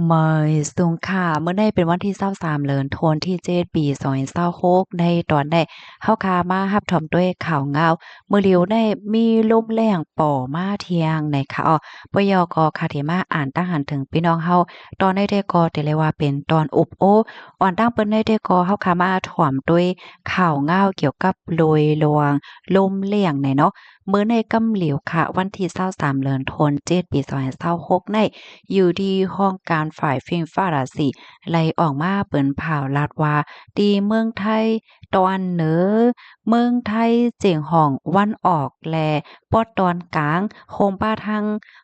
เมื่อสูงค่ะเมื่อได้เป็นวันที่23เดือนธันวาคมที่7ปี2026ได้ตอนได้เฮาคามารับชมด้วยข่าวเงามื้อเหลียวได้มีลมแรงป่อมาเที่ยงในค่ะปยกค่ะที่มาอ่านตั้งหันถึงพี่น้องเฮาตอนได้ก็ที่เรียกว่าเป็นตอนอุบโอ้อ่อนตั้งเปิ้นได้ก็เฮาคามาถ่อมด้วยข่าวเงาเกี่ยวกับโดยรวงลมแรงในเนาะมื้อในกำเหลียวค่ะวันที่23เดือนธันวาคม7ปี2026ใน อยู่ที่ห้องการฝ่ายฟิล์มฟาราสีไล่ออกมาเปิ้นผ่าวลาดว่าตีเมืองไทยตอนเหนือเมืองไทยเจียงห้องวันออกแลปอดตอนกลางโฮมป้าทาง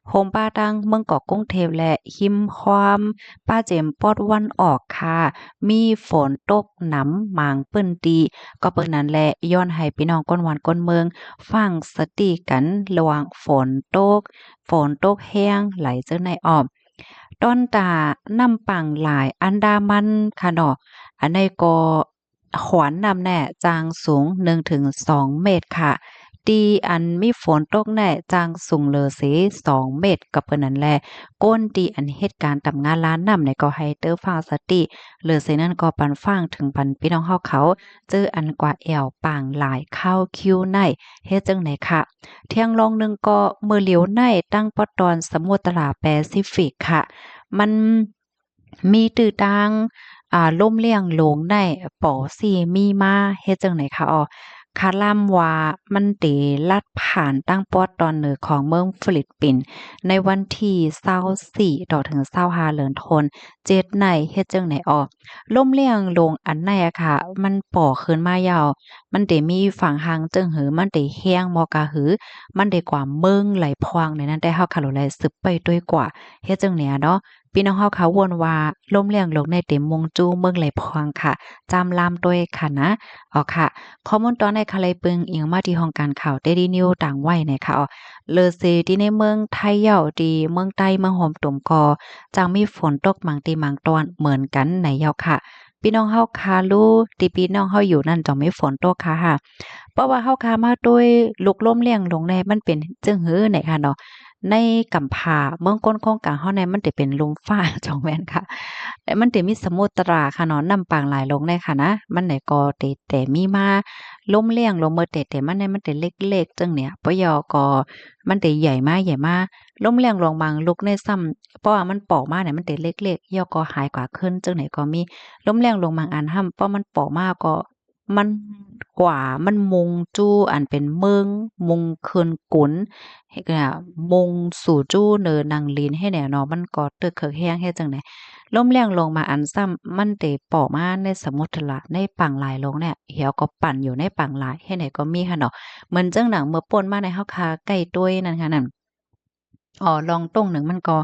โฮมป้าตังเมืองเกาะกรุงเทพและหิมความป้าเจมปอดวันออกค่ะมีฝนตกหนำหมางเปิ้นตีก็เปิ้นนั้นแหละย้อนให้พี่น้องก้นวันก้นเมืองฟังสติกันระหว่างฝนตกแห้งไหลเจอในอ้อมต้นตาน้ำปังหลายอันดามันค่ะเนาะอันใดก็ขวานนำแน่จางสูง1-2เมตรค่ะตีอันมีฝนตกแน่จางสูงเลอเส2เมตรก็เปิ้นนั่นแหละก้นตีอันเหตุการณ์ตำงานล้านนำเนี่ยก็ให้เตอฟังสติเลอเสนั้นก็ปันฟังถึงปันพี่น้องเฮาเขาเจออันกว่าแอวปางหลายเข้าคิวในเฮ็ดจังไหนค่ะ เที่ยงลองหนึ่งก็มือเหลียวในตั้งปอตอนสมุทราแปซิฟิกค่ะมันมีตื้อตังล่มเลี่ยงโหลงในปอสี่มีมาเฮ็ดจั่งไหนคะคาล่ำว่ามันเตลัดผ่านตั้งปอตอนเหนือของเมืองฟิลิปปินส์ในวันที่24ต่อถึง25เดือนธันวาคม7ในเฮ็ดจั่งไหนล่มเลี่ยงโหลงอันในอะค่ะมันป่อขึ้นมายาว มันได้มีฝั่งหางจึงหือมันได้แห้งมอกะหือมันได้กว่าเมืองไหลพองในนั้นได้เฮาค่ะโลไหลซึบไปด้วยกว่าเฮ็ดจังเนี้ยเนาะพี่น้องเฮาเขาวนว่าลมแรงลงในเต็มมงจูเมืองไหลพองค่ะจามลามด้วยค่ะนะค่ะข้อมูลตอนในค่ะเลยปึงอิงมาที่ห้องการข่าว Daily News ต่างไว้นะคะเลอเซที่ในเมืองไทเหย่าที่เมืองใต้เมืองหอมตุ่มกอจังมีฝนตกบางตีบางตอนเหมือนกันในเหย้าค่ะ พี่น้องเฮาคารู้ที่พี่น้องเฮาอยู่นั่นจะไม่ฝนตกค่ะเพราะว่าเฮาคามาด้วยลูกลมเลี้ยงลงในมันเป็นจึงหือไหนค่ะเนาะในกำพร้าเมืองก้นของกลางเฮาในมันสิเป็นลมฟ้าจ่องแม่นค่ะและมันสิมีสมุทราค่ะเนาะน้ำปางหลายลงในค่ะนะมันไหนก็แต่มีมาลมเลี้ยงลงเมื่อแต่มันในมันสิเล็กๆจังเนี่ยปยก็มันสิใหญ่มาลมเลี้ยงลงบางลุกในซ้ำเพราะว่ามันปอกมาเนี่ยมันสิเล็กๆยอก็หายกว่าขึ้นจังไหนก็มี ลมแรงลงบางอันห้ำเพราะมันเปาะมากก็มันกว่ามันมุงจู้อันเป็นเมืองมุงเคินกุนเฮ็ดอะมุงสู่จู้เนินนางลีนให้แหน่เนาะมันก็ตึกเคิกแฮงเฮ็ดจั่งใดลมแรงลงมาอันซ้ำมันได้เปาะมาในสมุทรละในปังหลายลงเนี่ยเหี่ยวก็ปั่นอยู่ในปังหลายให้ไหนก็มีค่ะเนาะเหมือนจังหนังเมื่อป่นมาในเฮาคาใกล้ตุ้ยนั่นค่ะนั่น ลองตรงหนึ่งมันก็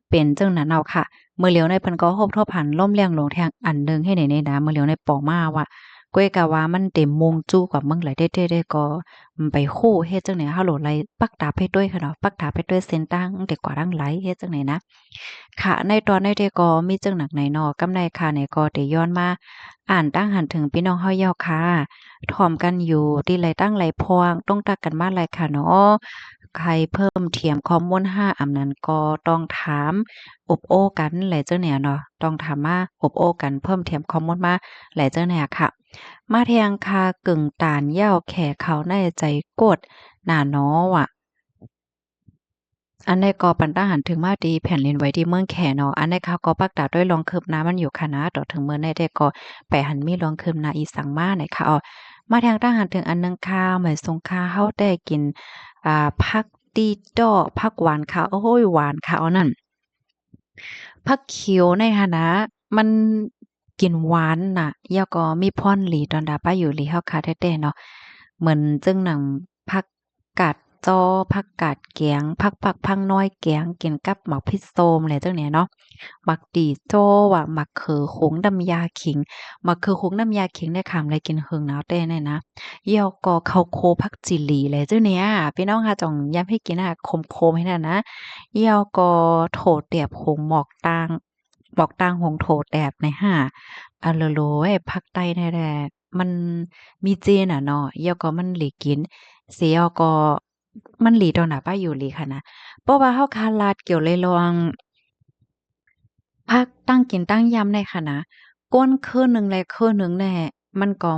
เป็นจังนั้นเอาค่ะมื้อเหลียวในเพิ่นก็โฮบทบหันล่มแรงลงแทงอันหนึ่งให้ได้นะมื้อเหลียวในปอมาว่าก้วยกะว่ามันเต็มมงจู้กว่าเมืองหลายเด้ก็ไปคู่เฮ็ดจังไหนเฮาโหลดไลปักตาไปด้วยค่ะเนาะปักตาไปด้วยเส้นตั้งแต่กว่าดังไหลเฮ็ดจังไหนนะค่ะในตอนในแต่ก็มีจังหนักไหนน้อกำในค่ะในก็ได้ย้อนมาอ่านตั้งหันถึงพี่น้องเฮาแล้วค่ะถ่อมกันอยู่ที่ไหลตั้งไหลพวงต้องตักกันมาหลายค่ะเนาะ ใครเพิ่มเทียมข้อมูล5อำนั้นก็ต้องถามอบโอ้กันแหละเจ้าเนี่ยเนาะต้องถามมาอบโอ้กันเพิ่มเทียมข้อมูลมาแหละเจ้าเนี่ยค่ะมาแทงคากึ่งตานเหย้าแขเขาในใจกดหน้าน้อว่ะอันใดก็ปันตาหันถึงมาดีแผ่นดินไหวที่เมืองแขเนาะอันใดเขาก็ปักดาด้วยรองคืบหน้ามันอยู่ค่ะนะต่อถึงเมื่อใดได้ก็ไปหันมีรองคืบหน้าอีสังมาไหนค่ะมาทางทหารถึงอันหนึงค่ะเหมือนสงค่าเฮาได้กินผักตีด้อผักหวานขาวโอ้โฮหวานขาวนั่นผักเขียวในหั้นนะมันกินหวานน่ะแล้วก็มีพ่อนหลีตอนดาป้าอยู่หลีเฮาคาแท้ๆเนาะเหมือนจึงหนังผักกาดจ้อผักกาดแกงผักน้อยแกงกินกับหมักพริกส้มอะไรจั่งเนี้ยเนาะหมักตีจ้อว่าหมักเขือโขงน้ำยาขิงหมักเขือโขงน้ำยาขิงเนี่ยขำไรกินเฮิงหนาวแต่เนี่ยนะเหยี่ยวก็ข้าวโคผักจิหลีอะไรจั่งเนี้ยพี่น้องค่ะจ่องย้ำให้กินอะขมๆให้นั่นนะ เหยี่ยวก็โถแตบหงหมอกตางหงโถแตบในห้าอะเลอโลยภาคใต้แท้ๆมันมีเจน่ะเนาะเหยี่ยวก็มันหลีกินเสียก็มันหลีตอนน่ะป้าอยู่หลีค่ะนะเพราะว่าเฮาคาลาดเกี่ยวเลยลอง พักตั้งกินตั้งยำในค่ะนะก้นคือหนึ่งและคือหนึ่งแน่มันก็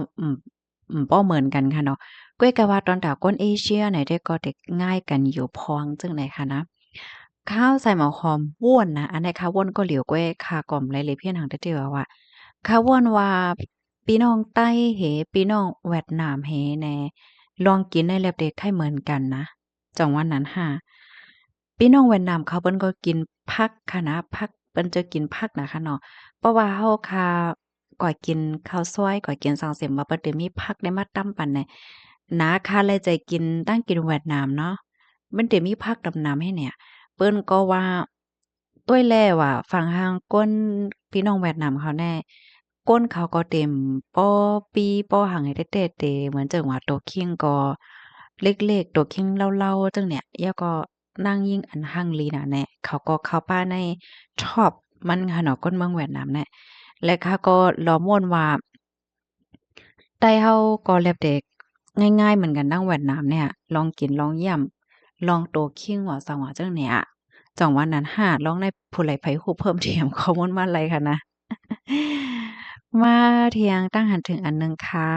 บ่เหมือนกันค่ะเนาะก้วยกะว่าตอนตาก้นเอเชียไหนได้ก็เด็กง่ายกันอยู่พองจังไหนค่ะนะข้าวใส่หมอหอมว่วนนะอันไหนข้าวว่วนก็เหลียวก้วยคากล่อมหลายๆเพียนหังได้เจอว่าข้าวว่วนว่าพี่น้องใต้เหพี่น้องเวียดนามเหแน่ลองกินได้แล้วเด็กไข่เหมือนกันนะจังว่านั้นค่ะพี่น้องเวียดนามเขาเปิ้นก็กินผักค่ะนะผักเปิ้นจะกินผักนะคะเนาะ เพราะว่าเฮาค่ะก่อยกินข้าวซอยก่อยกินสังเสียมว่าเปิ้นได้มีผักได้มาตำปันแหน่นาค่ะเลยใจกินตั้งกินเวียดนามเนาะมันได้มีผักดำน้ำให้เนี่ยเปิ้นก็ว่าต้วยแลว่าฝั่งทางก้นพี่น้องเวียดนามเขาแน่ก้นเขาก็เต็มป้อปีป้อหังให้เตะๆเตเหมือนจั่งว่าโตคิงก็เล็กๆโตคิงเล่าๆจั่งเนี่ยแล้วก็นั่งยิงอันฮังลีน่ะแน่เขาก็เข้าป่าในชอบมันค่ะเนาะคนเมืองเวียดนามเนี่ยและเขาก็ล้อม่วนว่าไต้เฮาก็แลบเด็กง่ายๆเหมือนกันดั้งเวียดนามเนี่ยลองกินลองย่ำลองโตคิงว่าซังว่าจั่งเนี่ยจังว่านั้นหาลองได้ผู้ใดไผฮู้เพิ่มเติมข้อมูลมาลัยค่ะนะมาเที่ยงตั้งหันถึงอันหนึ่งค่ะ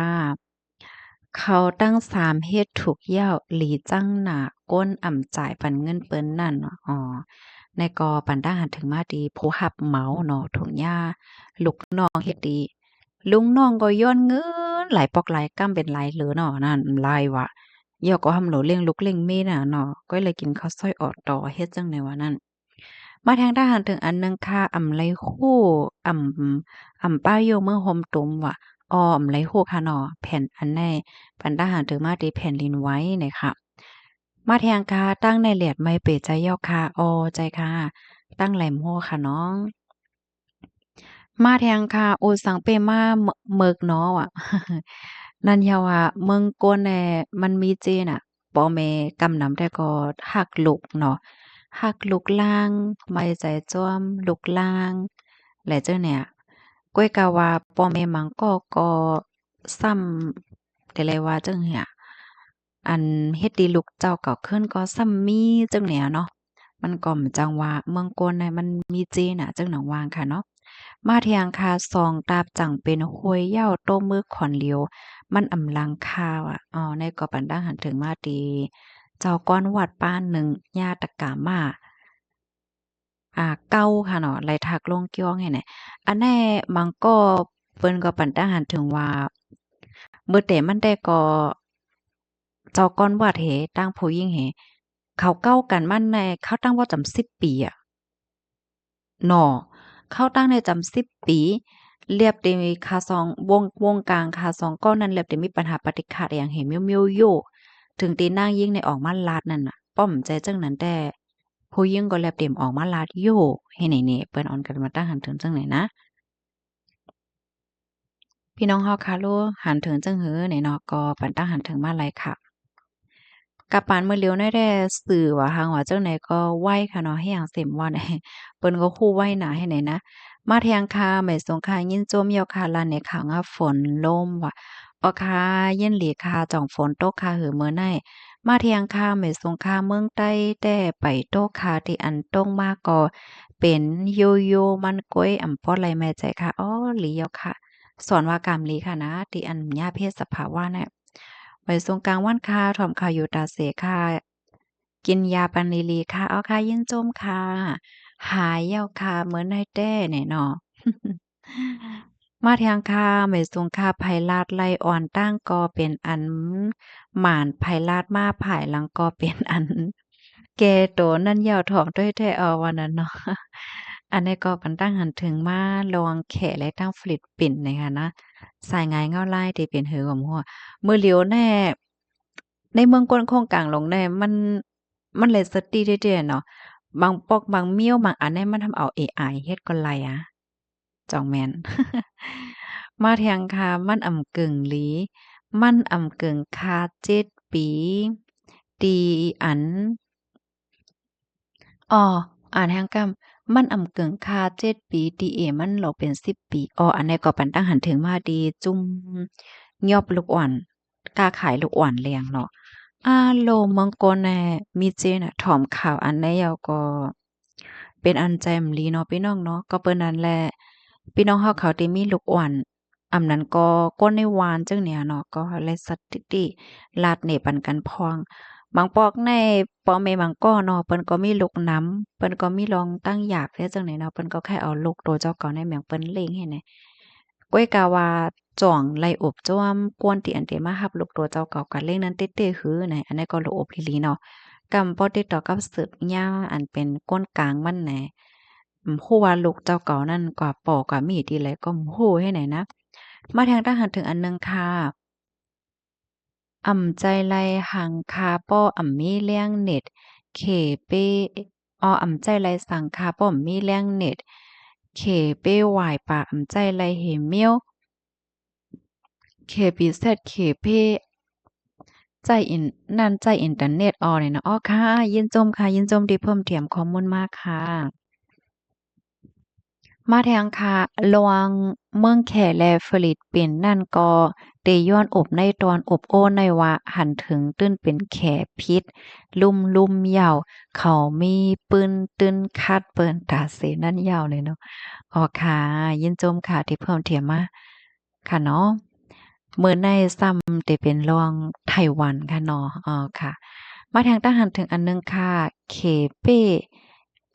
เขาตั้ง3เฮ็ดถูกเหย้าหลีจั่งหน้าก้นอ่ำจ่ายปันเงินเปิ้นนั่นอ๋อ ในกอปันดาหันถึงมาดีผู้รับเหมาเนาะถุงหญ้าลูกน้องเฮ็ดดีลุงน้องก็ย้อนเงินหลายปอกหลายกำเป็นหลายเหลือเนาะนั่นหลายว่ะย่อก็ทำโหลเลี้ยงลูกเลี้ยงเมียน่ะเนาะก็เลยกินข้าวซอยออดต่อเฮ็ดจังได๋วะนั่นมาทางด้านหันถึงอันหนึ่งค่ะอำไลคู่ป้ายโยเมืองโฮมตุมว่ะอ้ออำไลคู่ค่ะเนาะแผ่นอันแน่ปันดาหันถึงมาดีแผ่นดินไหวเนี่ยค่ะ มาแทงค่ะตั้งในเหลียดไม่เปใจเย้าค่ะออใจค่ะตั้งแหลมโฮค่ะน้องมาแทงค่ะโอสังเปมาเมิกเนาะอะนั่นยาว่าเมืองโกนแน่มันมีเจน่ะป้อแม่กำนำแต่ก็ฮักลูกเนาะฮักลูกลางไม่ใจจ้อมลูกลางและเจ้าเนี่ยก้อยกะว่าป้อแม่มังก็ซ้ำแต่เลยว่าจังเนี่ยอันเฮ็ดดีลูกเจ้าเก่าขึ้นก็ซ้ำมีจังเนี่ยเนาะมันก็เหมือนจังว่าเมืองโกนน่ะมันมีเจน่ะจังหนังวางค่ะเนาะ มาเทียงคาซองตาบจังเป็นห้วยเหย้าโต้มือขอนเหลียวมันอำลังคาวอะอ๋อในก็ปันดังหันถึงมาดีเจ้าก้อนวัดป้านหนึ่งญาตกามาเก้าค่ะเนาะไหลทักลงเกี้ยวไงเนี่ยอันแน่มังก็เปิ้นก็ปันดังหันถึงว่าเมื่อแต่มันได้ก็เจ้าก้อนวัดเหตั้งผู้หญิงเหเขาเก้ากันมันในเขาตั้งว่าจำ10 ปีอะ เนาะเขาตั้งในจำ10 ปีเรียบได้มีคาซองวงกลางคาซองก้อนนั้นเรียบได้มีปัญหาปฏิฆะอย่างเห็นเมี่ยวๆอยู่ถึงตีนางยิ่งในออกมาลาดนั่นน่ะป้อมใจจังนั้นแต่ผู้หญิงก็แลบเต็มออกมาลาดอยู่เฮ็ดให้นี่เปิ้นออนกันมาตั้งหันถึงจังไหนนะพี่น้องเฮาคะโลหันถึงจังหือไหนเนาะก็ปันตั้งหันถึงมาลัยค่ะ กับปานมื้อเหลียวได้สื่อว่าหังว่าจั่งใดก็ไว้ค่ะเนาะให้หยังเส็มว่าได้เปิ้นก็คู่ไว้หนาให้ไหนนะมาเที่ยงค่ะแม่สงค่ะยินโจมยอค่ะลานในข่าวว่าฝนล่มว่ะอ้อค่ะยินหลีค่ะจ่องฝนตกค่ะหือมื้อไหนมาเที่ยงค่ะแม่สงค่ะเมืองใต้แต่ไปตกค่ะที่อันตกมาก็เป็นโยโย่มันก้วยอำป้อไหลแม่ใจค่ะอ้อหลียอค่ะสอนว่ากามหลีค่ะนะที่อันยาเพศสภาวะเนี่ย ไว้ทรงกลางวันค่ะถ่อมข่าวอยู่ตาเสค่ะกินยาปันลีๆค่ะเอาค่ะยินจมค่ะหายแล้วค่ะเหมือนได้แต้เนี่ยเนาะมาเที่ยงค่ะไม่ทรงค่ะไผลาดไล่อ่อนตั้งก็เป็นอันหม่านไผลาดมาผายหลังก็เป็นอันแก่โตนั่นยาวถ่อมด้วยแท้วันนั้นเนาะอันนี้ก็ปันตั้งหันถึงมาลองแขและตั้งฝิตปิ่นนะคะนะสายงายเงาลายที่เป็นหือของหัว มือเหลียวแน่ในเมืองกวนโคงกลางหลงแน่มันเลยสติเด้ๆเนาะบางปอกบางเมี่ยวบางอันเนี่ยมันทำเอาเอไอเฮ็ดก่อนไรอะจ่องแม่นมาแทงคามันอ่ำกึ่งหลีมันอ่ำกึ่งคา7 ปีตีอัน อ้ออ่านแฮงกำมันอ่ำกึ่งค่า7 ปีดีเอมันโลเป็น10 ปีอ้ออันนี้ก็ปันตั้งหันถึงมาดีจุ่มยอบลูกอ่อนกล้าขายลูกอ่อนแรงเนาะโลมังกรแน่มีเจน่ะถอมข่าวอันใดแล้วก็ เป็นอันใจมลีเนาะพี่น้องเนาะก็เปิ้นนั้นแหละพี่น้องเฮาเขาที่มีลูกอ่อนอำนั้นก็ก้นในวานจังเนี่ยเนาะก็เลยสัตติติลาดเหนปันกันพองบางปอกในปอแม่บางก้อเนาะเปิ้นก็มีลูกน้ำเปิ้นก็มีลองตั้งอยากได้จังไหนเนาะเปิ้นก็แค่เอาลูกโตเจ้าเก่าในแหมงเปิ้นเล็งให้แหน่ก้อยกาว่าจ่องไล่อบจ้วมกวนติอันเตมารับลูกโตเจ้าเก่ากันเล็งนั้นเต้ๆคือไหนอันนี้ก็ลูกอบลีลีเนาะกำบ่ติดต่อกับสืบย่าอันเป็นก้นกลางมันแหน่ฮู้ว่าลูกเจ้าเก่านั่นกว่าปอกว่ามีดีแลก็ฮู้ให้ไหนนะมาทางทหารถึงอันหนึงค่ะ อ่ำใจไลหังคาป้ออ่ำมีเลี้ยงเน็ตเขเป้อ่ำใจไลสังคาป้ออ่ำมีเลี้ยงเน็ตเขเป้หวายป่าอ่ำใจไลเหเมียวเขปีเซดเขเป้ใจอินนั่นใจอินเทอร์เน็ตเนี่ยนะค่ะยินชมค่ะยินชมที่เพิ่มเติมข้อมูลมากค่ะ มาแทงค่ะลวงเมืองแขและฟิลิปปินส์นั่นก็เตย้อนอบในตอนอบโอ้ในว่าหันถึงตื้นเป็นแขพิษลุ่มยาวเขามีปืนตื้นคาดเปิ้นตาเสนั่นยาวเลยเนาะอ๋อค่ะยินชมค่ะที่เพิ่มเติมมาค่ะเนาะมื้อในซ้ำที่เป็นรองไต้หวันค่ะเนาะอ๋อค่ะมาทางทหารถึงอันหนึ่งค่ะเคเป้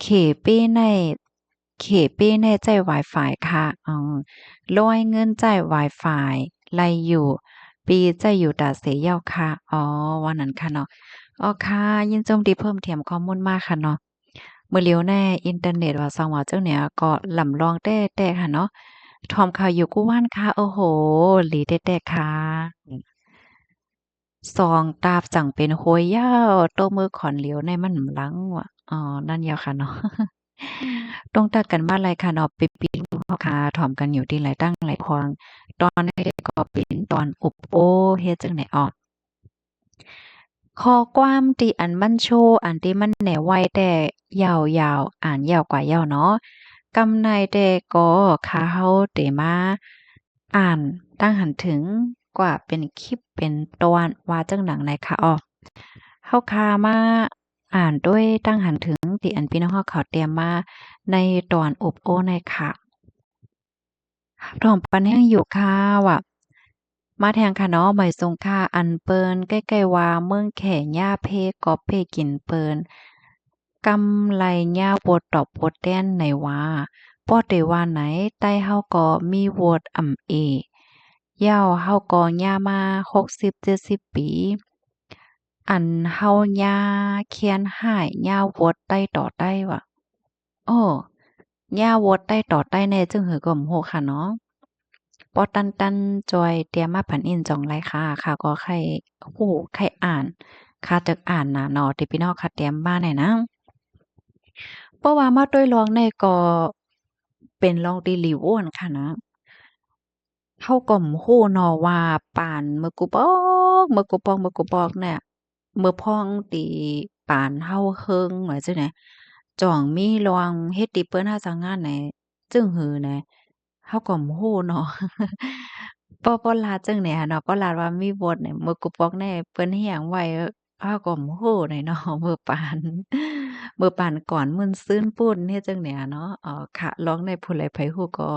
เคเป้ใน เคเป้แน่ใจวายฟายค่ะร้อยเงินจ่ายวายฟายไล่อยู่ปีใจอยู่ตาเสยาวค่ะอ๋อว่านั้นค่ะเนาะอ๋อค่ะยินจมดีเพิ่มเติมข้อมูลมากค่ะเนาะมื้อเหลียวแน่อินเทอร์เน็ตว่าซังว่าเจ้าเนี่ยก็ลำลองแต้ๆค่ะเนาะถอมข่าวอยู่กูว่านค่ะโอ้โฮหลีแต้ๆค่ะซองตาบจั่งเป็นโหยยาวโตมือขอนเหลียวในมันหลังว่ะอ๋อนั่นยาวค่ะเนาะ ตรงตักกันบ้านไรค่ะเนาะปิลูกเนาะค่ะถ่อมกันอยู่ที่หลายตั้งหลายพองตอนนี้ก็เป็นตอนอุบโอ้เฮ็ดจั่งใดอ้อข้อความที่อันมันโชว์อันที่มันแหน่ไว้แต่ยาวๆอ่านยาวกว่ายาวเนาะกำในแต่ก็ขาเฮาได้มาอ่านตั้งหันถึงกว่าเป็นคลิปเป็นตอนว่าจั่งหนังไหนค่ะอ้อเฮาคามาอ่านด้วยตั้งหันถึงที่อันพี่น้องเฮาเขาเตรียมมาในตอนอบโอ้ในค่ะ พร้อมปันแห้งอยู่ค่ะว่ามาแทงค่ะเนาะใหม่ทรงค่าอันเปินใกล้ๆว่าเมืองแข่ย่าเพกอบเพกินเปินกำไรย่าโวดตอบโพดแต้นในว่าป้อเตว่าไหนใต้เฮาก็มีโวดอ่ำเอยาวเฮาก็ย่ามา60-70ปีอันเฮาย่าเคียนหายย่าโวดใต้ต่อใต้ว่ะอ้อย่าโวดใต้ต่อใต้แน่จึงหือก็บ่ฮู้ค่ะเนาะ ปอตันจอยเตรียมมาผันอินจ่องไรค่ะค่ะก็ใครฮู้ใครอ่านค่ะจักอ่านน่ะเนาะที่พี่น้องค่ะเตรียมมาแน่นะเพราะว่ามาด้วยรองในก็เป็นรองที่หลิวโอ้นค่ะนะเฮาก็บ่ฮู้เนาะว่าปานมื้อกูปอกเนี่ยมื้อพ้องที่ปานเฮาเฮิงว่าจังได๋จ่องมีรองเฮ็ดที่เปิ้นหาจังงานไหนจึงหือแหน่เฮาก็บ่ฮู้เนาะ ป้อลาดจั่งใดหั้นเนาะป้อลาดว่ามีบทเนี่ยมื้อกุปอกแหน่เปิ้นเฮียงไว้เฮาก็บ่ฮู้ได้เนาะมื้อปานมื้อปานก่อนมื้อนซื้นปุ้นเฮ็ดจั่งใดอะเนาะค่ะลองได้ผู้ใดไผฮู้ก็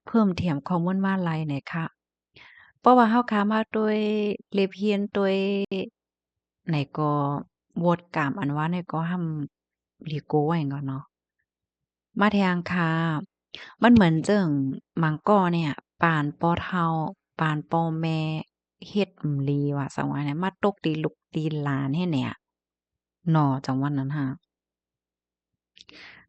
เพิ่มเติมข้อมูลมาหลายแหน่ค่ะเพราะว่าเฮาค้ามาด้วยเล็บเฮียนด้วยไหนก็วดกามอันว่าไหนก็ห่ำหลีโกไว้ก่อนเนาะ มาแทงค่ะมันเหมือนเจิ่งมังก้อเนี่ยปานป้อเฒ่าปานป้อแม่เฮ็ดลีว่าสังว่าเนี่ยมาตกตีลูกตีหลานให้เนี่ยเนาะจังว่านั้นค่ะ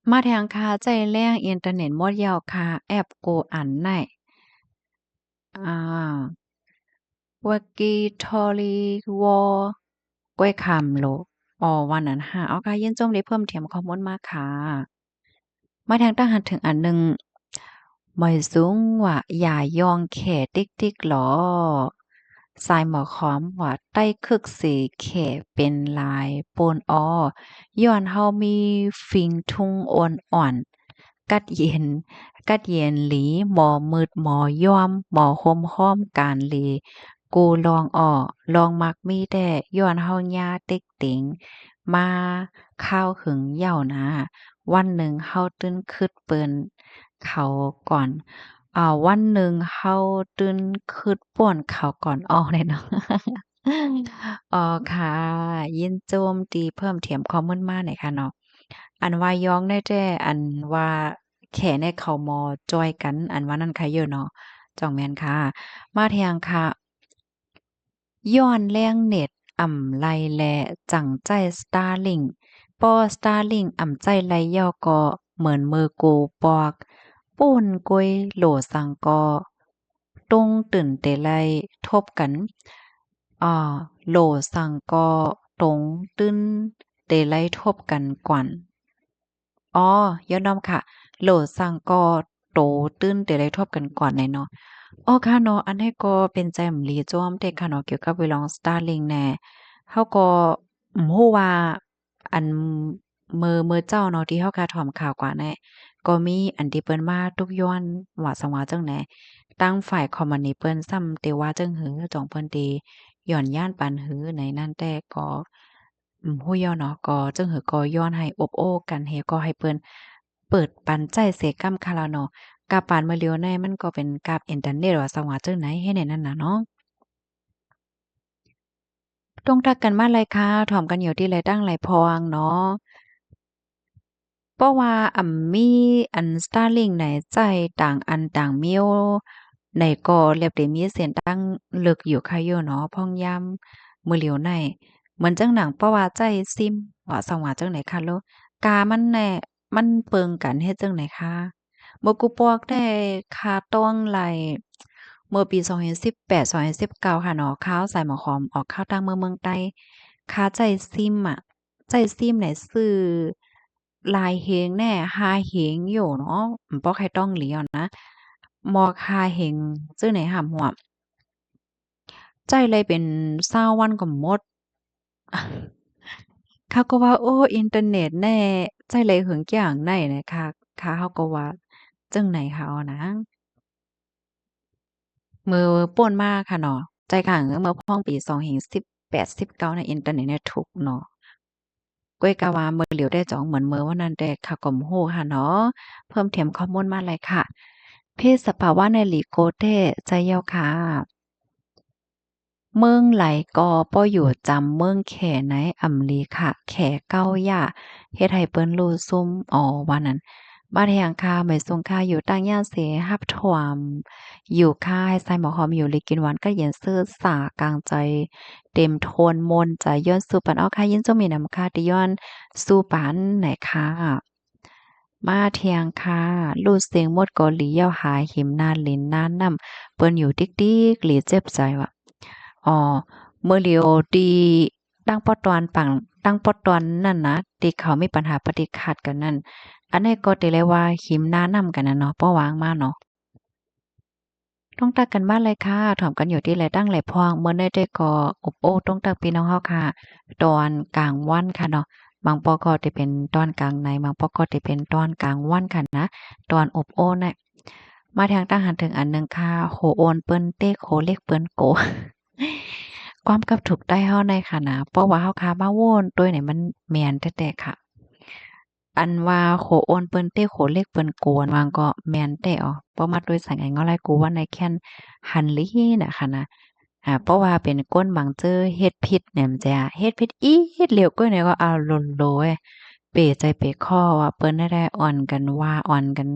มาแทงค่ะใจแรงอินเทอร์เน็ตหมดยาวค่ะแอปโกอันไหนอ่า Walkie-talkie ก้อยคำโลว่านั้นค่ะเอาค่ะยินจมได้เพิ่มเติมข้อมูลมาค่ะ มาทางทหารถึงอันหนึ่งหมอยสูงว่าอย่ายองแข่ติ๊กๆหรอสายหมอขอมว่าใต้คึกสีแข่เป็นลายปนย้อนเฮามีฟิงทุ่งโอนอ่อนกัดเย็นหลีหมอมืดหมอย่อมหมอคมห้อมการหลีกูลองลองมักมีแต่ย้อนเฮาย่าเต็กเต็งมาข้าวหึงเหย้านะ วันหนึ่งเฮาตื่นคิดเปิ้นเขาก่อนวันหนึ่งเฮาตื่นคิดป่วนเขาก่อนอ้อเนี่ยเนาะอ๋อค่ะยินโจมตีเพิ่มเติมข้อมูลมาหน่อยค่ะเนาะอันว่ายองได้แต่อันว่าแขในเขามอจอยกันอันว่านั่นค่ะเยอะเนาะจ่องแม่นค่ะมาเที่ยงค่ะย้อนแรงเน็ตอ่ำไลแลจั่งใจ Starlink ป้อ Starlink อ่ำใจไลย่อก็เหมือนมือกูปอกปู้นกวยโหลสังกอตุ้งตื่นเตไลทบกันโหลสังกอตรงตื้นเตไลทบกันกว่าน อ๋อย่อน้อมค่ะโหลดสั่งก็โตตื้นแต่ได้ทบกันก่อนแน่เนาะอ้อค่ะเนาะอันนี้ก็เป็นใจมลีจ้อมแต่ค่ะเนาะเกี่ยวกับเวลอง Starlink แน่เฮาก็ฮู้ว่าอันมื้อเจ้าเนาะที่เฮาก็ถอมข่าวกว่าแน่ก็มีอันที่เปิ้นมาทุกย้อนว่าสังว่าจั่งใดตั้งฝ่ายคอมมิวนิสต์เปิ้นซ้ำแต่ว่าจั่งหือจ่องเปิ้นติย้อนย้านปานหือในนั้นแต่ก็ฮู้ย้อนเนาะก็จั่งหือก็ย้อนให้อบโอ้กันเฮก็ให้เปิ้น เปิดปันใจเสกำคาราเนาะกาปานมาเลียวในมันก็เป็นกาบอินเทอร์เน็ตว่าสังว่าจั่งไหนให้แนนั้นน่ะเนาะต้องทักกันมาเลยค่ะถ่อมกันอยู่ที่ไรตั้งไรพองเนาะ เพราะว่ามีอัน Starlink ไหนใจต่างอันต่างเมียวไหนก็เรียบได้มีเส้นตั้งลึกอยู่ค่ะอยู่เนาะพ่องยามมื้อเหลียวในเหมือนจังหนังเพราะว่าใจซิมว่าสังว่าจังไหนคะโลกามันแน่มันเปิงกันเฮ็ดจังไหนคะบ่กูปอกได้ค่าต้องไหลเมื่อปี2018 2019ค่ะเนาะข่าวสายหมอหอมออกข่าวต่างเมืองใต้ค่าใจซิมอะ ใจซิมเนี่ยซื้อลายเฮงแน่ฮาเฮงอยู่เนาะบ่ใครต้องเหลียวนะมอกฮาเฮงซื้อไหนหำหัวใจเลยเป็น20วันก็หมดเขาก็ว่าโอ้อินเทอร์เน็ตแน่ใจเลยหึงกี่อย่างไหนนะคะค่ะเขาก็ว่าจังไหนคะอ้อนะมื้อป่นมาค่ะเนาะใจข้างเมื่อพ้องปี2018-19น่ะอินเทอร์เน็ตเนี่ยถูกเนาะ ก้อยกะว่ามื้อเหลียวได้จองเหมือนมื้อวันนั้นแต่ค่ะก็บ่ฮู้ค่ะเนาะเพิ่มเติมข้อมูลมาเลยค่ะเพศสภาวะในหลีโกเต้ใจเยียวค่ะเมืองไหลกอป้ออยู่จำเมืองแขไหนอำลีค่ะแขเก้าย่าเฮ็ดให้เปิ้นรู้ซุ่มอ๋อว่านั้นบ้านแห่งค่ะไม่ทรงค่าอยู่ตั้งย่านเสฮับถ่วมอยู่ค่ายใส่หมอหอมอยู่ลิกินหวานก็เย็นซื่อสากลางใจเต็มโทนมนต์ใจย้อนสู่ปันอ้อค่ะยินจงมีนำค่ะติย้อนสู่ปันไหนค่ะมาเที่ยงค่ะลูดเสียงหมดเกาหลียาวหายหิมนานหลินนานนำเปิ้นอยู่ติ๊กๆหลีเจ็บใจว่ะ อ๋อเมื่อเลียวที่ตั้งปอตอนปังตั้งปอตอนนั่นนะที่เขามีปัญหาปฏิขัดกันนั่นอันนี้ก็ติเลยว่าหิมหน้านำกันน่ะเนาะบ่วางมาเนาะต้องตักกันมาเลยค่ะถ่อมกันอยู่ที่ไรตั้งไรพองเมื่อได้ได้ก็อบโอ้ต้องตักพี่น้องเฮาค่ะตอนกลางวันค่ะเนาะบางปอก็จะเป็นตอนกลางในบางปอก็จะเป็นตอนกลางวันค่ะนะตอนอบโอ้น่ะมาทางตั้งหันถึงอันหนึ่งค่ะโหโอนเปิ้นเต้โคเล็กเปิ้นโก ความกับถูกใต้เฮาในค่ะนะเพราะว่าเฮาค้ามาโวนตัวไหนมันแม่นแท้ๆค่ะอันว่าโขโอนเปิ้นเต้โขเล็กเปิ้นโกนวางก็แม่นแต่อ๋อบ่มักด้วยสายไงเงาลายกูว่าในแค้นหันลีน่ะค่ะนะเพราะว่าเป็นก้นบางเจอเฮ็ดผิดเนี่ยมันจะเฮ็ดผิดอีดเหลวก้อยเนี่ยก็เอาหล่นโลยเปใจเปคอว่าเปิ้นได้อ่อนกันว่าอ่อนกัน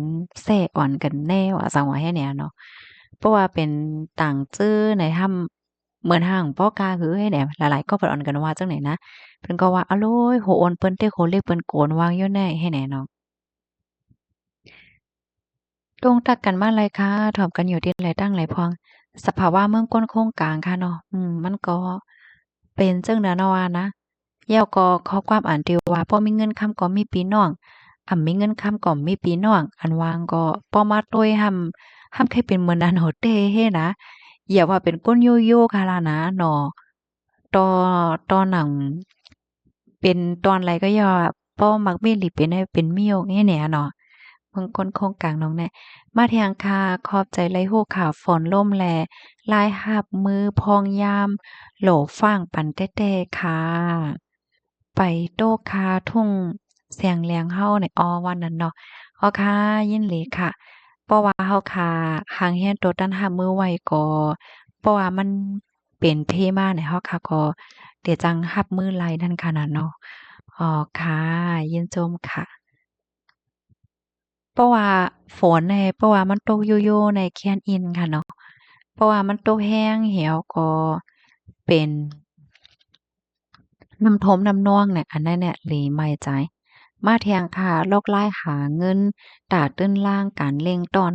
แซ่อ่อนกันแน่ว่าจังว่าแฮ่เนี่ยเนาะเพราะว่าเป็นต่างจื้อในถ้ำเหมือนห่างป้อกาคือให้แหนหลายๆก็เปิดอ่อนกันว่าจังไหนนะเพิ่นก็ว่าอะโลยโหโอนเปิ้นเต้โหเลขเปิ้นโกนวางอยู่แน่ให้แหน่เนาะตรงตักกันมาหลายค่ะถอมกันอยู่ที่ไหลตั้งไหลพองสภาวะเมืองก้นโค้งกลางค่ะเนาะมันก็เป็นจั่งนั้นเนาะว่านะแล้วก็ข้อความอันที่ว่าพอมีเงินค้ำก็มีพี่น้องมีเงินค้ำก็มีพี่น้องอันวางก็พอมาต้วยหำแค่เป็นเหมือนนั้นโหเต้เฮนะอย่าว่าเป็นก้นโยโย่ค่ะล่ะนะเนาะตอตอหนังเป็นตอนไรก็อย่าป้อมักมีหลีเป็นให้เป็นเมียวแน่ๆเนาะ เมืองก้นโคงกลางน้องแน่มาเที่ยงค่ะขอบใจไลโฮค่ะฝนล่มแลลายหับมือพองยามโหลฟ่างปันแต้ๆค่ะไปโต้คาทุ่ง เสียงแรงเฮาเนี่ยอ้อว่านั้นเนาะอ้อค่ะยินหลีค่ะเพราะว่าเฮาค่ะห่างเรียนโตตันรับมือไว้ก็เพราะว่ามันเป็นเพมาเนี่ยเฮาค่ะก็เดี๋ยวจังรับมือไหลนั่นขนาดเนาะอ๋อค่ะยินชมค่ะเพราะว่าฝนเนี่ยเพราะว่ามันตกอยู่ๆในเคียนอินค่ะเนาะเพราะว่ามันตกแรงแล้วก็เป็นน้ำท่มน้ำนองเนี่ยอันนั้นเนี่ยหลีไม่ใจมาแทงค่ะโลกล่ายหาเงินตาตื้นล่างการเล่งตอน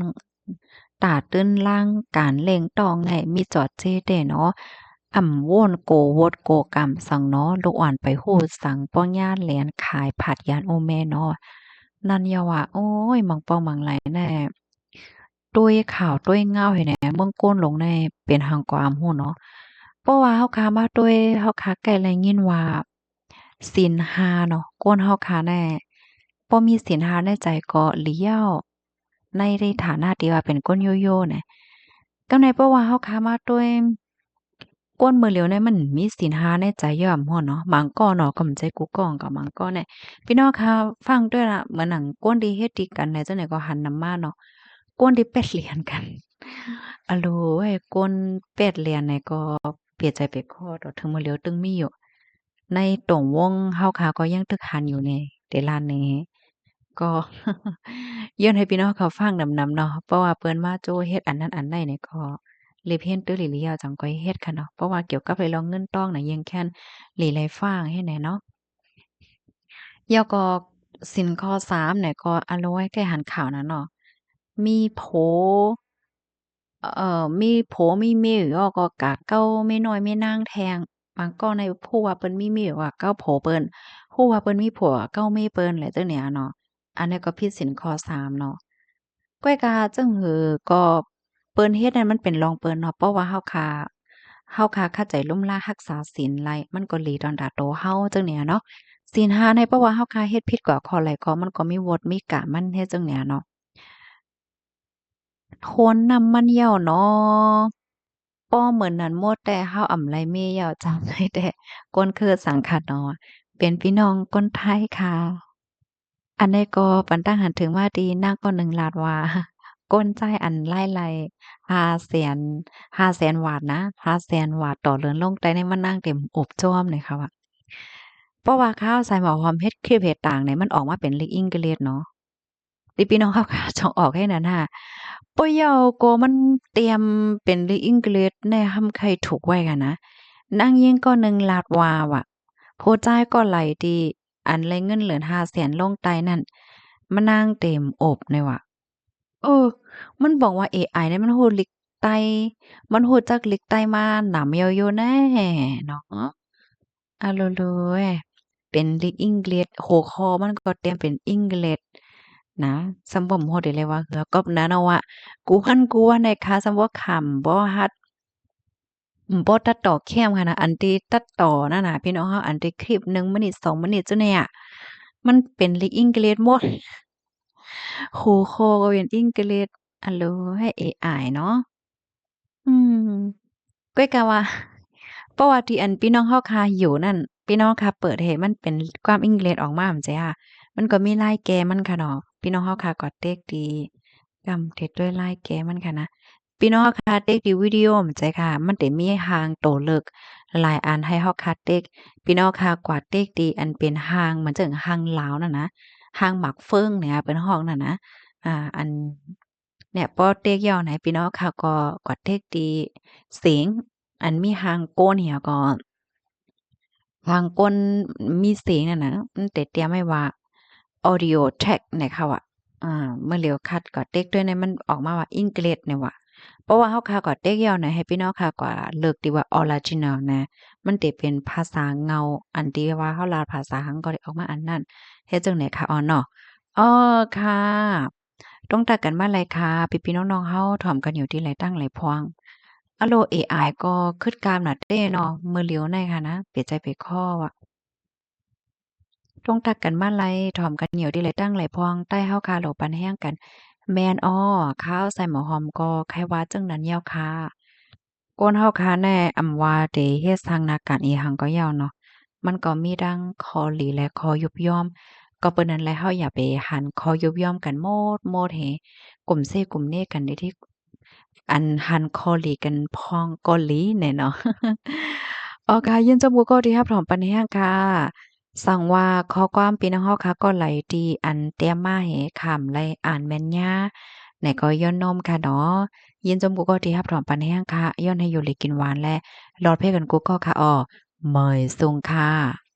ตาตื้นล่างการเล่งตองเนี่ยมีจอดเจเด้เนาะโวนโกวดโกกำสังเนาะลูกอ่อนไปฮู้สังป้องย่านแหลนขายผัดยานโอแม่เนาะนั่นอย่าว่าโอ๊ยมังป้องมังไหลแน่ตุ้ยข่าวตุ้ยเงาให้แหน่เมืองโก้นลงในเป็นหังกวามฮู้เนาะเพราะว่าเฮาคามาตุ้ยเฮาคาใกล้แลยินว่า ศีลห้าเนาะก้นเฮาค่ะแน่บ่มีศีลห้าในใจก็เลี้ยวในฐานะที่ว่าเป็นก้นโยโย่เนี่ยก็ในเพราะว่าเฮาค้ามาด้วยก้นมือเหลียวเนี่ยมันมีศีลห้าในใจย่อมฮ้อเนาะบางก้อเนาะก็มันใจกูก้องกับบางก้อเนี่ยพี่น้องคะฟังด้วยล่ะเหมือนหนังก้นที่เฮ็ดดีกันเนี่ยจังได๋ก็หันนำมาเนาะก้นที่เป็ดเหรียญกันอะโลเว้ยก้นเป็ดเหรียญเนี่ยก็เปลียนใจไปคอดอกถึงมือเหลียวตึงมีอยู่ ในตรงวงเฮาค่ะก็ยังตึกหันอยู่ในเดะร้านนี้ก็ย้อนให้พี่น้องเขาฟังนำๆเนาะเพราะว่าเปิ้นว่าโจ้เฮ็ดอันนั้นอันใดเนี่ยก็เลยเพี้ยนตื้อหลีหลียาวจังก้อยเฮ็ดค่ะเนาะเพราะว่าเกี่ยวกับไอ้ลองเงินต้องน่ะยังแค่นหลีไหลฟ้างให้แหน่เนาะแล้วก็สินข้อ3เนี่ยก็อะโลไว้แก้หันข่าวนั้นเนาะมีโผมีผัวมีเมียอยู่อ้อก็กะเก้าแม่น้อยแม่นางแทงบางก็ในผู้ว่าเปิ้นมีเมียว่าเก้าผัวเปิ้นผู้ว่าเปิ้นมีผัวเก้าเมียเปิ้นแหละจังเนี่ยเนาะอันนี้ก็ผิดศีลข้อ3เนาะก้อยกาจังหือก็เปิ้นเฮ็ดนั้นมันเป็นรองเปิ้นเนาะเพราะว่าเฮาคาเข้าใจร่มรารักษาศีลไรมันก็หลีตอนดาโตเฮาจังเนี่ยเนาะศีลห้าในเพราะว่าเฮาคาเฮ็ดผิดกว่าข้อใดข้อมันก็มีวดมีกะมันเฮ็ดจังเนี่ยเนาะคนนำมันเหี่ยวเนาะ ป้อเหมือนนั้นหมดแต่เฮาอำไลเมยาวจำได้แต่ก้นคือสังขะเนาะเป็นพี่น้องคนไทยค่ะอันนี้ก็ปันตั้งหันถึงว่าดีนางก็หนึ่งลาดว่าก้นใจายอันไล่ไล่500,000 บาทนะ500,000 บาทต่อเรือนลงแต่นี่มันนั่งเต็มอบจ้อมเลยค่ะว่าเพราะว่าข้าวใส่หมอหอมเฮ็ดคลิปเฮ็ดต่างเนี่ยมันออกมาเป็นเลขอิงเกรดเนาะ ที่พี่น้องเขาก็จะออกให้นั่นน่ะปะเหย่าก็มันเตรียมเป็นหรืออังกฤษในหำใครถูกไว้กันนะนางยิงก็หนึ่งลาดวาว่ะผู้จ่ายก็ไหลดีอันไรเงินเหลือ500,000ลงใต้นั่นมานั่งเต็มอกเลยว่ะเออมันบอกว่าเอไอเนี่ยมันฮู้ลิกไต้มันฮู้จักลิกไต้มาหนำเยาอยู่แน่เนาะอะโลโลยเป็นลิกอังกฤษหัวข้อมันก็เตรียมเป็นอังกฤษ นะสำบ่มโฮดได้เลยว่าเหือก๊อบนะเนาะว่ากูคันกูว่าในคะสำว่าขำบ่ฮัดบ่ตัดต่อแค้มหั้นน่ะอันที่ตัดต่อนั่นน่ะพี่น้องเฮาอันที่คลิป1มินิ2มินิจั่งเนี่ยมันเป็นลิกอิงเกรดหมดคูโคก็เป็นอิงเกรดอัลโหลให้เอไอเนาะอืมก้อยกะว่าเพราะว่าที่อันพี่น้องเฮาคาอยู่นั่นพี่น้องคาเปิดให้มันเป็นความอังกฤษออกมาแม่นจ้ะมันก็มีลายแกมันค่ะเนาะพี่น้องเฮาคาก็เต็กดีกำเท็ดด้วยลายแกมันค่ะนะพี่น้องเฮาคาเต็กดีวิดีโอแม่นจ้ะค่ะมันได้มีหางโตเลิกหลายอันให้เฮาคาเต็กพี่น้องคากว่าเต็กดีอันเป็นหางเหมือนจั่งหางลาวนั่นนะหางหมักเฟิงเนี่ยเปิ้นฮ้องนั่นนะอันเนี่ยพอเต็กยาวไหนพี่น้องค่ะก็กว่าเต็กดีเสียง อันมีหางโกนเหี่ยก็หางก้นมีเสียงนั่นน่ะมันเตะเตรียมไว้ว่า Audio Tag เนี่ยเขาอะเมื่อเหลียวคัดก็เต็กด้วยเนี่ยมันออกมาว่าอังกฤษเนี่ยว่ะเพราะว่าเฮาค่ะก็เต็กยาวน่ะให้พี่น้องค่ะก็เลิกที่ว่าออริจินัลนะมันสิเป็นภาษาเงาอันที่ว่าเฮาลาวภาษาหังก็ได้ออกมาอันนั้นเฮ็ดจั่งใดคะอ๋อเนาะอ้อค่ะต้องตัดกันมาหลายค่ะพี่ๆน้องๆเฮาถ่อมกันอยู่ที่ไหลตั้งไหลพวง อะโลเอไอก็คึดกามน่ะเด้เนาะมื้อเหลียวในค่ะนะเปรียบใจไปข้อว่ะต้องตักกันมาไลถ่อมกันเหนียวดีไหลตั้งไหลพองใต้เฮาคาโหลปันแห้งกันแม่นอ้อข้าวใส่หมอหอมก็ไขว่าจั่งนั้นแย้วค่ะก้นเฮาคาแน่อำว่าเดเฮ็ดสร้างนาการอีหังก็ยาวเนาะมันก็มีดังคอหลีและคอยุบย่อม ก็เปิ้นนั้นแหละเฮาอย่าไปหันคอยุบย่อมกันโมดแฮกลุ่มเซ้กลุ่มเน้กันในที่อันหันคอหลีกันพองก็หลีแน่เนาะอ๋อค่ะยินจมูกก็ดีครับถอมปันแห้งค่ะสั่งว่าข้อความพี่น้องเฮาค่ะก็ไหลดีอันเตรียมมาให้ขำไลอ่านแม่นยาไหนก็ย้อนนมค่ะเนาะยินจมูกก็ดีครับถอมปันแห้งค่ะย้อนให้อยู่หลีกินหวานและรอดเพ่กันกูก็ค่ะอ้อเหมยซุงค่ะ